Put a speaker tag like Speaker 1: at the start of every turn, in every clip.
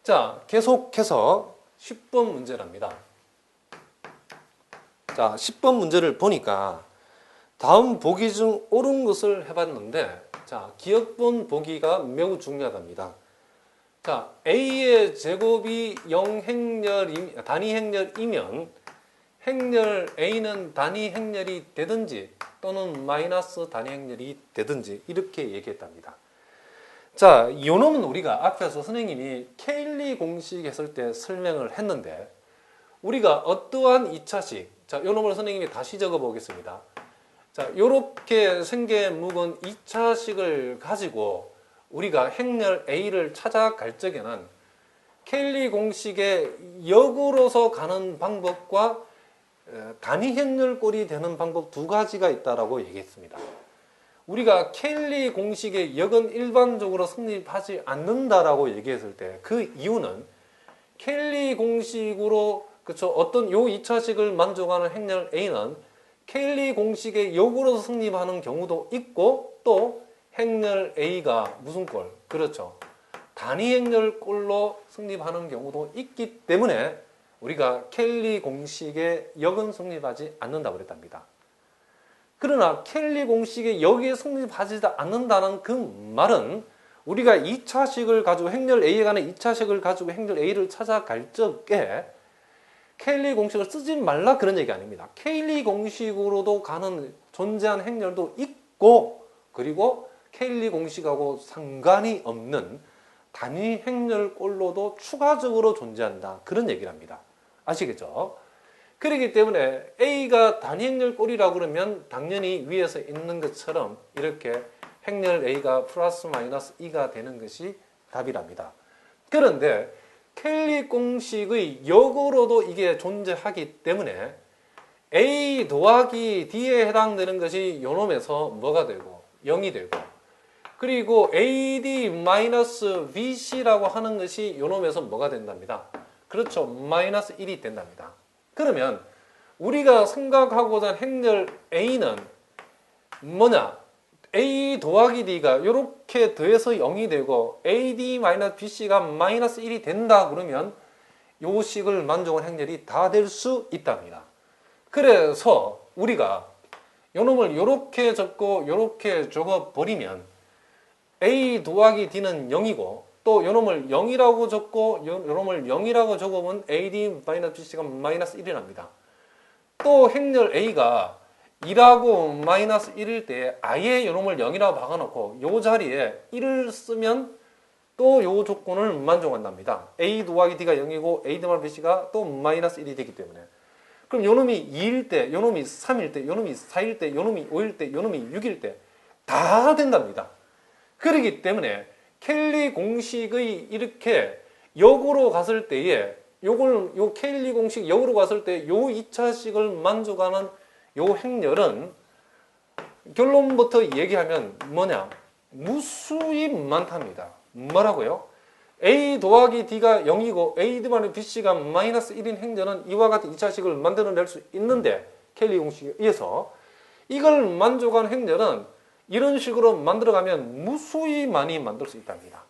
Speaker 1: 자, 계속해서 10번 문제랍니다. 자, 10번 문제를 보니까 다음 보기 중 옳은 것을 해봤는데, 자, 기억본 보기가 매우 중요하답니다. 자, A의 제곱이 0행렬, 단위 행렬이면 행렬 A는 단위 행렬이 되든지 또는 마이너스 단위 행렬이 되든지 이렇게 얘기했답니다. 자, 이 놈은 우리가 앞에서 선생님이 케일리 공식 했을 때 설명을 했는데, 우리가 어떠한 2차식, 자, 요 놈을 선생님이 다시 적어 보겠습니다. 자, 요렇게 생겨 묵은 2차식을 가지고 우리가 행렬 A를 찾아갈 적에는 케일리 공식의 역으로서 가는 방법과 단위 행렬꼴이 되는 방법 두 가지가 있다라고 얘기했습니다. 우리가 케일리 공식의 역은 일반적으로 성립하지 않는다라고 얘기했을 때 그 이유는 케일리 공식으로 그쵸 어떤 요 2차식을 만족하는 행렬 A는 케일리 공식의 역으로서 성립하는 경우도 있고 또 행렬 A가 무슨 꼴? 그렇죠. 단위 행렬꼴로 성립하는 경우도 있기 때문에 우리가 케일리 공식의 역은 성립하지 않는다고 그랬답니다. 그러나 케일리 공식의 역이 성립하지 않는다는 그 말은 우리가 2차식을 가지고 행렬 A에 관한 2차식을 가지고 행렬 A를 찾아갈 적에 케일리 공식을 쓰지 말라 그런 얘기 아닙니다. 케일리 공식으로도 가는 존재한 행렬도 있고 그리고 케일리 공식하고 상관이 없는 단위 행렬꼴로도 추가적으로 존재한다. 그런 얘기를 합니다. 아시겠죠? 그렇기 때문에 A가 단위 행렬꼴이라고 그러면 당연히 위에서 있는 것처럼 이렇게 행렬 A가 플러스 마이너스 2가 되는 것이 답이랍니다. 그런데 케일리 공식의 역으로도 이게 존재하기 때문에 A 더하기 D에 해당되는 것이 요놈에서 뭐가 되고 0이 되고 그리고 AD-BC라고 하는 것이 요놈에서 뭐가 된답니다. 그렇죠. 마이너스 1이 된답니다. 그러면 우리가 생각하고자 하는 행렬 A는 뭐냐? A 더하기 D가 이렇게 더해서 0이 되고 AD-BC가 마이너스 1이 된다 그러면 요 식을 만족한 행렬이 다 될 수 있답니다. 그래서 우리가 요 놈을 이렇게 적고 이렇게 적어버리면 A 더하기 D는 0이고 또 요 놈을 0이라고 적고 요 놈을 0이라고 적으면 AD-BC가 마이너스 1이 납니다. 또 행렬 A가 2라고 마이너스 1일 때 아예 요 놈을 0이라고 박아놓고 요 자리에 1을 쓰면 또 요 조건을 만족한답니다. A 더하기 D가 0이고 AD-BC가 또 마이너스 1이 되기 때문에 그럼 요 놈이 2일 때, 요 놈이 3일 때, 요 놈이 4일 때, 요 놈이 5일 때, 요 놈이 6일 때 다 된답니다. 그렇기 때문에 케일리 공식의 이렇게 역으로 갔을 때에 요 케일리 공식 역으로 갔을 때 요 2차식을 만족하는 요 행렬은 결론부터 얘기하면 뭐냐? 무수히 많답니다. 뭐라고요? A 더하기 D가 0이고 AD-BC가 마이너스 1인 행렬은 이와 같은 2차식을 만들어낼 수 있는데 케일리 공식에 의해서 이걸 만족한 행렬은 이런 식으로 만들어가면 무수히 많이 만들 수 있답니다.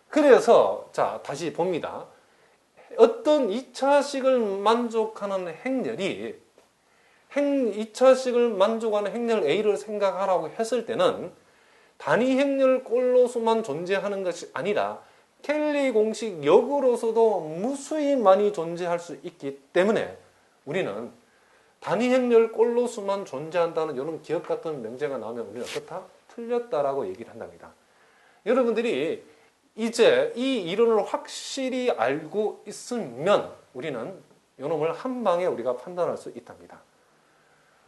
Speaker 1: 그래서 자 다시 봅니다. 어떤 2차식을 만족하는 행렬이 2차식을 만족하는 행렬 A를 생각하라고 했을 때는 단위 행렬 꼴로서만 존재하는 것이 아니라 케일리 공식 역으로서도 무수히 많이 존재할 수 있기 때문에 우리는 단위 행렬 꼴로서만 존재한다는 이런 기억 같은 명제가 나오면 우리는 어떻다? 틀렸다라고 얘기를 한답니다. 여러분들이 이제 이 이론을 확실히 알고 있으면 우리는 이놈을 한 방에 우리가 판단할 수 있답니다.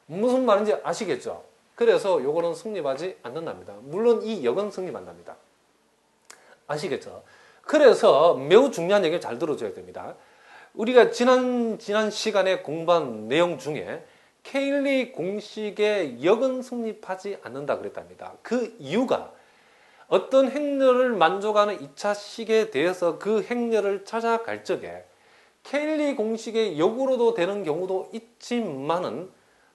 Speaker 1: 무슨 말인지 아시겠죠? 그래서 요거는 성립하지 않는답니다. 물론 이 역은 성립한답니다. 아시겠죠? 그래서 매우 중요한 얘기를 잘 들어줘야 됩니다. 우리가 지난 시간에 공부한 내용 중에 케일리 공식의 역은 성립하지 않는다 그랬답니다. 그 이유가 어떤 행렬을 만족하는 2차식에 대해서 그 행렬을 찾아갈 적에 케일리 공식의 역으로도 되는 경우도 있지만은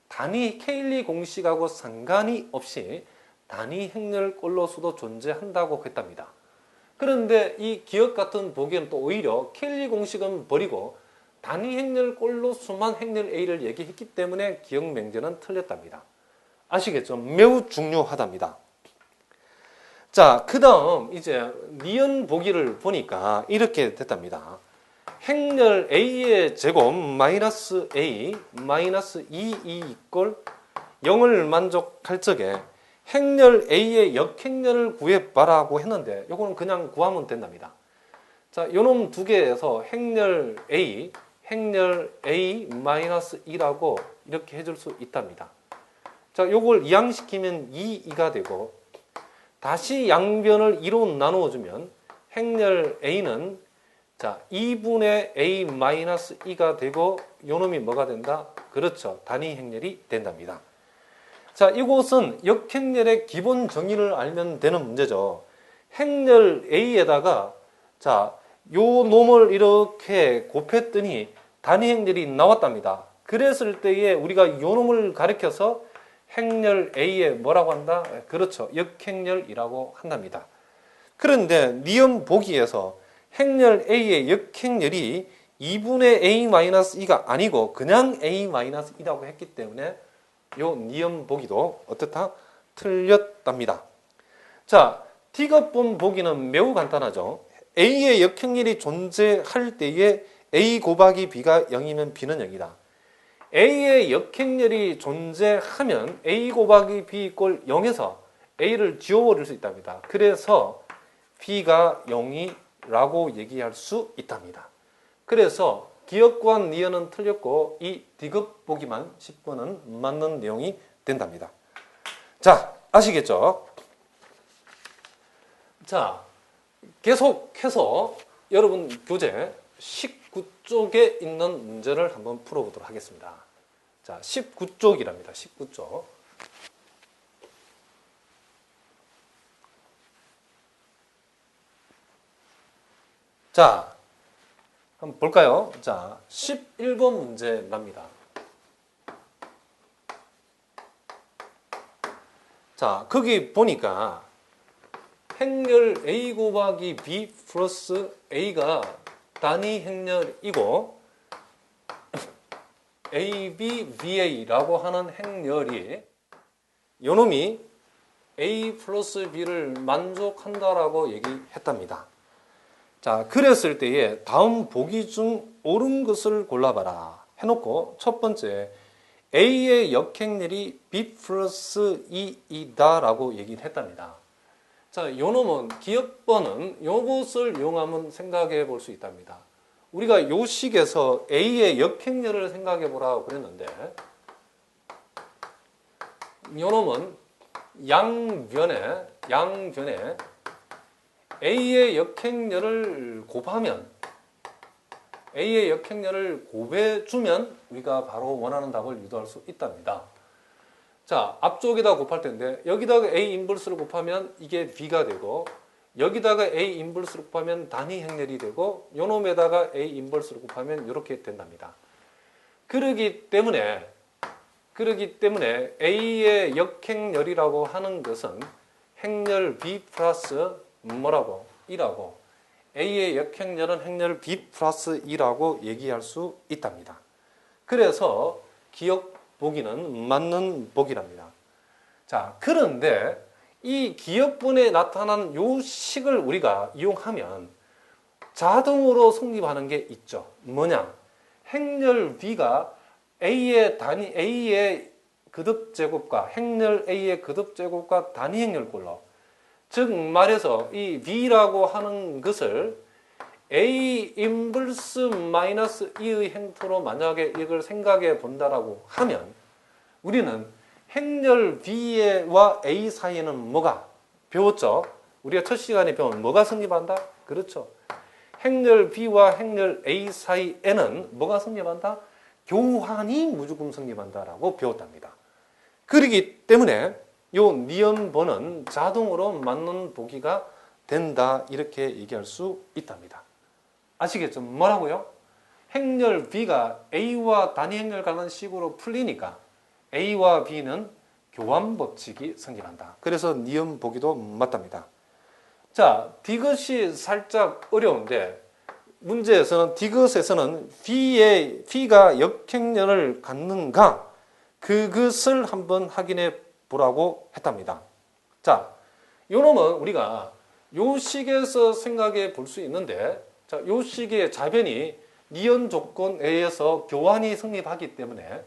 Speaker 1: 단위 케일리 공식하고 상관이 없이 단위 행렬꼴로서도 존재한다고 했답니다. 그런데 이 기억 같은 보기는 또 오히려 켈리 공식은 버리고 단위 행렬꼴로 수만 행렬 A를 얘기했기 때문에 기억 맹제는 틀렸답니다. 아시겠죠? 매우 중요하답니다. 자, 그 다음 이제 니은 보기를 보니까 이렇게 됐답니다. 행렬 A의 제곱 마이너스 A 마이너스 2 이꼴 0을 만족할 적에 행렬 A의 역행렬을 구해봐라고 했는데 요거는 그냥 구하면 된답니다. 자, 요놈 두 개에서 행렬 A 마이너스 2라고 이렇게 해줄 수 있답니다. 자, 요걸 이항시키면 2가 되고 다시 양변을 2로 나누어주면 행렬 A는 자, 2분의 A 마이너스 2가 되고 요놈이 뭐가 된다? 그렇죠. 단위 행렬이 된답니다. 자, 이곳은 역행렬의 기본 정의를 알면 되는 문제죠. 행렬 A에다가 자, 요 놈을 이렇게 곱했더니 단위 행렬이 나왔답니다. 그랬을 때에 우리가 요 놈을 가리켜서 행렬 A에 뭐라고 한다? 그렇죠. 역행렬이라고 한답니다. 그런데 니은 보기에서 행렬 A의 역행렬이 2분의 A-2가 아니고 그냥 A-2라고 했기 때문에 요 니은 보기도 어떻다? 틀렸답니다. 자, T급분 보기는 매우 간단하죠. A의 역행렬이 존재할 때에 A 곱하기 B가 0이면 B는 0이다. A의 역행렬이 존재하면 A 곱하기 B 이꼴 0에서 A를 지워버릴 수 있답니다. 그래서 B가 0이라고 얘기할 수 있답니다. 그래서 기억과 니은은 틀렸고 이 D급 보기만 10번은 맞는 내용이 된답니다. 자, 아시겠죠? 자, 계속해서 여러분 교재 19쪽에 있는 문제를 한번 풀어보도록 하겠습니다. 자, 19쪽이랍니다. 19쪽. 자, 한번 볼까요? 자, 11번 문제 납니다. 자, 거기 보니까 행렬 A 곱하기 B 플러스 A가 단위 행렬이고 AB, BA라고 하는 행렬이 요놈이 A 플러스 B를 만족한다라고 얘기했답니다. 자, 그랬을 때에 다음 보기 중 옳은 것을 골라봐라 해놓고 첫 번째 A의 역행렬이 B 플러스 2이다 라고 얘기를 했답니다. 자, 요놈은 기억번은 요것을 이용하면 생각해 볼 수 있답니다. 우리가 요 식에서 A의 역행렬을 생각해 보라고 그랬는데 요놈은 양변에 A의 역행렬을 곱하면 A의 역행렬을 곱해주면 우리가 바로 원하는 답을 유도할 수 있답니다. 자, 앞쪽에다 곱할 텐데 여기다가 A 인버스를 곱하면 이게 B가 되고 여기다가 A 인버스를 곱하면 단위 행렬이 되고 요놈에다가 A 인버스를 곱하면 이렇게 된답니다. 그러기 때문에 A의 역행렬이라고 하는 것은 행렬 B 플러스 뭐라고? 2라고. A의 역행렬은 행렬 B 플러스 2라고 얘기할 수 있답니다. 그래서 기억 보기는 맞는 보기랍니다. 자, 그런데 이 기억분에 나타난 요 식을 우리가 이용하면 자동으로 성립하는 게 있죠. 뭐냐? 행렬 B가 A의 그듭 제곱과 행렬 A의 그듭 제곱과 단위 행렬꼴로, 즉 말해서 이 B라고 하는 것을 A 인버스 마이너스 2의 행태로 만약에 이걸 생각해 본다라고 하면 우리는 행렬 B와 A 사이에는 뭐가 배웠죠? 우리가 첫 시간에 배운 뭐가 성립한다? 그렇죠. 행렬 B와 행렬 A 사이에는 뭐가 성립한다? 교환이 무조건 성립한다라고 배웠답니다. 그렇기 때문에 요 니은번은 자동으로 맞는 보기가 된다 이렇게 얘기할 수 있답니다. 아시겠죠? 뭐라고요? 행렬 B가 A와 단위 행렬 가는 식으로 풀리니까 A와 B는 교환 법칙이 성립한다. 그래서 니은 보기도 맞답니다. 자, 디귿이 살짝 어려운데 문제에서는 디귿에서는 V가 역행렬을 갖는가 그것을 한번 확인해 보라고 했답니다. 자, 요 놈은 우리가 요 식에서 생각해 볼 수 있는데, 자, 요 식의 자변이 니은 조건에 의해서 교환이 성립하기 때문에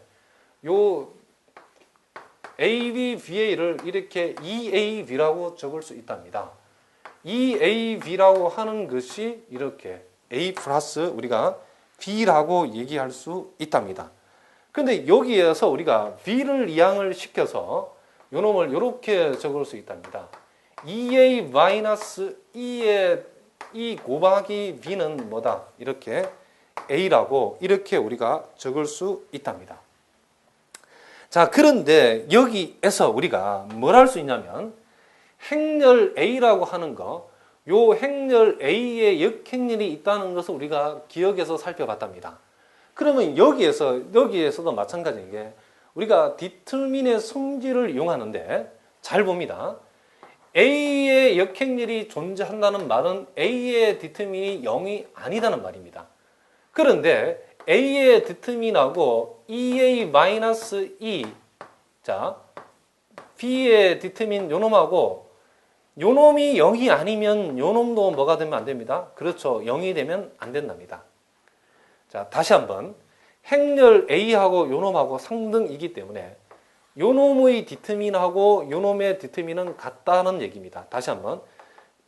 Speaker 1: 요 AB, BA를 이렇게 EAB라고 적을 수 있답니다. EAB라고 하는 것이 이렇게 A 플러스 우리가 B라고 얘기할 수 있답니다. 그런데 여기에서 우리가 B를 이항을 시켜서 요 놈을 이렇게 적을 수 있답니다. EA 마이너스 E 곱하기 B는 뭐다? 이렇게 A라고 이렇게 우리가 적을 수 있답니다. 자, 그런데 여기에서 우리가 뭘 할 수 있냐면 행렬 A라고 하는 거, 요 행렬 A에 역행렬이 있다는 것을 우리가 기억해서 살펴봤답니다. 그러면 여기에서도 마찬가지인 게 우리가 디터민의 성질을 이용하는데 잘 봅니다. A의 역행렬이 존재한다는 말은 A의 디터민이 0이 아니다는 말입니다. 그런데 A의 디터민하고 EA-E, 자, B의 디터민 요놈하고 요놈이 0이 아니면 요놈도 뭐가 되면 안 됩니다. 그렇죠. 0이 되면 안 된답니다. 자, 다시 한번. 행렬 A하고 요놈하고 상등이기 때문에 요놈의 디터민하고 요놈의 디터민은 같다는 얘기입니다. 다시 한번.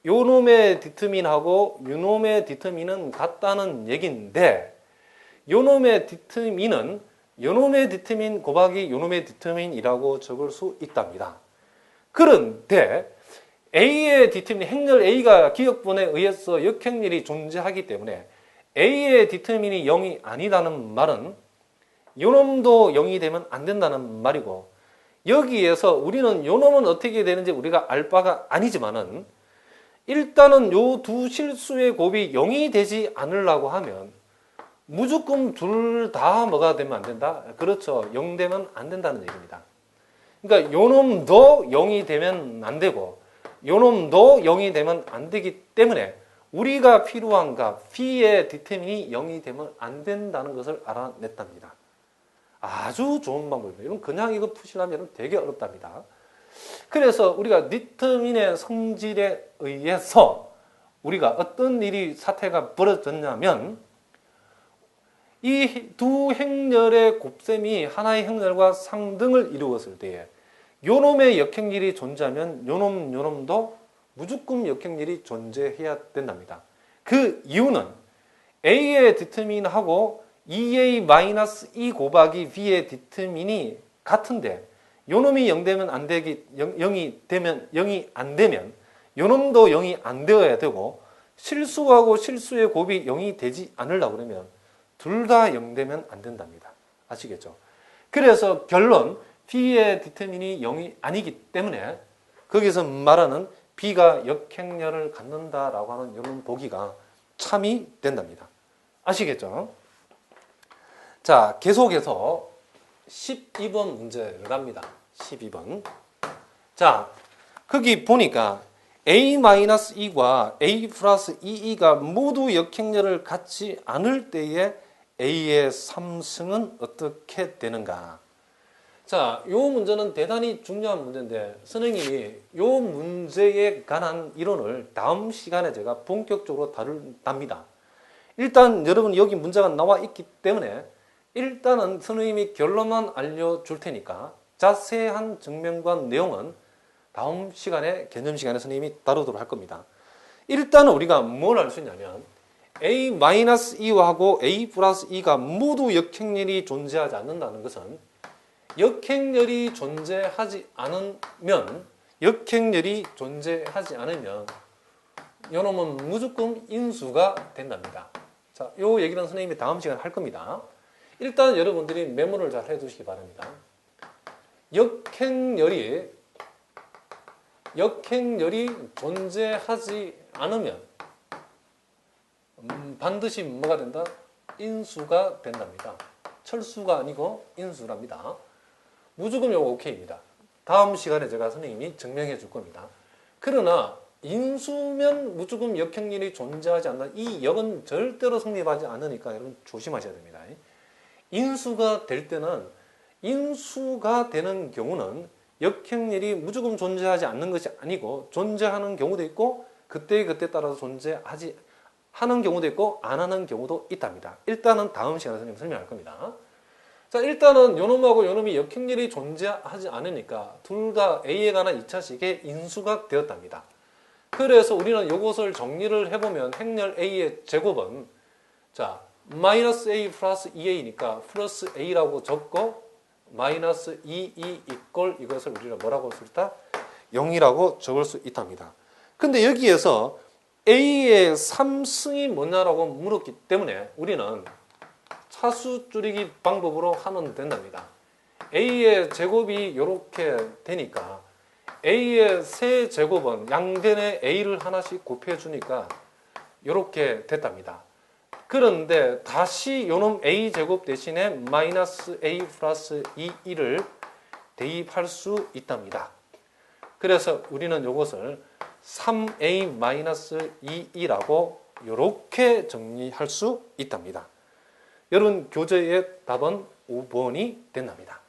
Speaker 1: 요놈의 디터민하고 요놈의 디터민은 같다는 얘기인데 요놈의 디터민은 요놈의 디터민 곱하기 요놈의 디터민이라고 적을 수 있답니다. 그런데 A의 디터민, 행렬 A가 기역분에 의해서 역행렬이 존재하기 때문에 A의 디터민이 0이 아니라는 말은 요놈도 0이 되면 안 된다는 말이고, 여기에서 우리는 요놈은 어떻게 되는지 우리가 알 바가 아니지만은 일단은 요 두 실수의 곱이 0이 되지 않으려고 하면 무조건 둘 다 뭐가 되면 안 된다? 그렇죠. 0 되면 안 된다는 얘기입니다. 그러니까 요놈도 0이 되면 안 되고 요놈도 0이 되면 안 되기 때문에 우리가 필요한 값 P의 디터민이 0이 되면 안 된다는 것을 알아냈답니다. 아주 좋은 방법입니다. 이건 그냥 이거 푸시려면 되게 어렵답니다. 그래서 우리가 디터민의 성질에 의해서 우리가 어떤 사태가 벌어졌냐면 이 두 행렬의 곱셈이 하나의 행렬과 상등을 이루었을 때에 요놈의 역행렬이 존재하면 요놈도 무조건 역행렬이 존재해야 된답니다. 그 이유는 A의 디터민하고 EA-E 곱하기 B의 디터민이 같은데 요놈이 0 되면 안 되기 0이 안 되면 요놈도 0이 안 되어야 되고 실수하고 실수의 곱이 0이 되지 않으려고 그러면 둘 다 0 되면 안 된답니다. 아시겠죠? 그래서 결론 B의 디터민이 0이 아니기 때문에 거기서 말하는 B가 역행렬을 갖는다라고 하는 이런 보기가 참이 된답니다. 아시겠죠? 자, 계속해서 12번 문제를 갑니다. 12번. 자, 거기 보니까 A-E과 A 플러스 EE가 모두 역행렬을 갖지 않을 때에 A의 3승은 어떻게 되는가? 자, 요 문제는 대단히 중요한 문제인데 선생님이 요 문제에 관한 이론을 다음 시간에 제가 본격적으로 다룬답니다. 일단 여러분 여기 문제가 나와 있기 때문에 일단은 선생님이 결론만 알려줄 테니까 자세한 증명과 내용은 다음 시간에 개념 시간에 선생님이 다루도록 할 겁니다. 일단은 우리가 뭘 알 수 있냐면 A-E하고 A 플러스 E가 모두 역행렬이 존재하지 않는다는 것은 역행렬이 존재하지 않으면 요놈은 무조건 인수가 된답니다. 자, 요 얘기는 선생님이 다음 시간에 할 겁니다. 일단 여러분들이 메모를 잘 해두시기 바랍니다. 역행렬이 존재하지 않으면 반드시 뭐가 된다? 인수가 된답니다. 철수가 아니고 인수랍니다. 무조건 요거 오케이입니다. 다음 시간에 제가 선생님이 증명해 줄 겁니다. 그러나 인수면 무조건 역행렬이 존재하지 않는 이 역은 절대로 성립하지 않으니까 여러분 조심하셔야 됩니다. 인수가 될 때는 인수가 되는 경우는 역행렬이 무조건 존재하지 않는 것이 아니고 존재하는 경우도 있고 그때 따라서 존재하지 하는 경우도 있고 안 하는 경우도 있답니다. 일단은 다음 시간에 선생님 설명할 겁니다. 자, 일단은 요놈하고 요놈이 역행렬이 존재하지 않으니까 둘 다 A에 관한 2차식의 인수가 되었답니다. 그래서 우리는 이것을 정리를 해보면 행렬 A의 제곱은 자 마이너스 A 플러스 2A니까 플러스 A라고 적고 마이너스 2E 이꼴 이것을 우리가 뭐라고 쓸 수 있다? 0이라고 적을 수 있답니다. 근데 여기에서 A의 3승이 뭐냐라고 물었기 때문에 우리는 차수 줄이기 방법으로 하면 된답니다. A의 제곱이 이렇게 되니까 A의 세 제곱은 양변에 A를 하나씩 곱해주니까 이렇게 됐답니다. 그런데 다시 요놈 A 제곱 대신에 마이너스 A 플러스 2를 대입할 수 있답니다. 그래서 우리는 이것을 3A 마이너스 2라고 이렇게 정리할 수 있답니다. 여러분 교재의 답은 5번이 된답니다.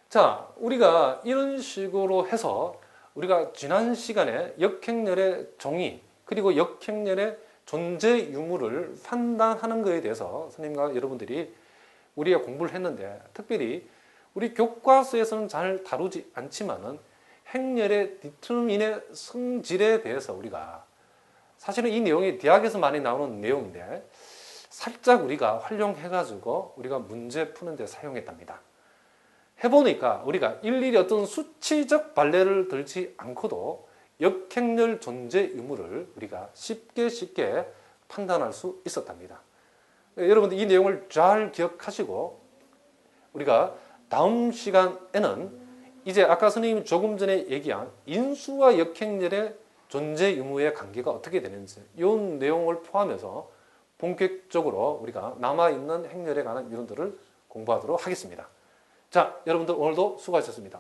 Speaker 1: 자, 우리가 이런 식으로 해서 우리가 지난 시간에 역행렬의 정의 그리고 역행렬의 존재 유무를 판단하는 것에 대해서 선생님과 여러분들이 우리가 공부를 했는데 특별히 우리 교과서에서는 잘 다루지 않지만은 행렬의 디터민의 성질에 대해서 우리가 사실은 이 내용이 대학에서 많이 나오는 내용인데 살짝 우리가 활용해가지고 우리가 문제 푸는 데 사용했답니다. 해보니까 우리가 일일이 어떤 수치적 발레를 들지 않고도 역행렬 존재 유무를 우리가 쉽게 판단할 수 있었답니다. 여러분들 이 내용을 잘 기억하시고 우리가 다음 시간에는 이제 아까 선생님이 조금 전에 얘기한 인수와 역행렬의 존재 유무의 관계가 어떻게 되는지 이 내용을 포함해서 본격적으로 우리가 남아있는 행렬에 관한 이론들을 공부하도록 하겠습니다. 자, 여러분들 오늘도 수고하셨습니다.